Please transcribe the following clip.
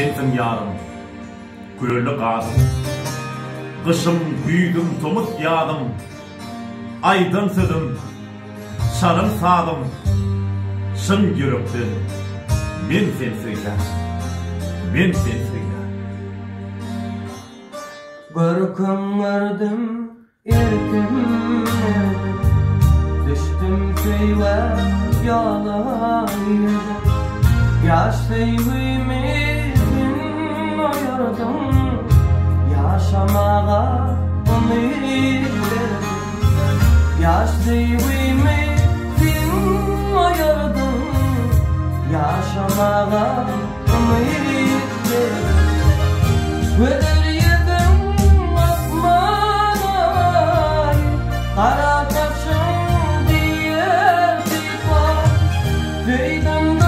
sensin yarım, gölü gazım. Kışım büyüdüm tomut yağdım, aydın sözüm, şarım sağdım. Şın yürekten, men sensiga, men sensiga. Görkem gördüm, erkim düştüm köyve yalan yedim. Yaşlı ümidim ayırdım, yaşamağa umid verdim. Yaşlı ümidim ayırdım, yaşamağa umid verdim. Öder yedim asmanay, kara kaşım diye dikkat. Duydum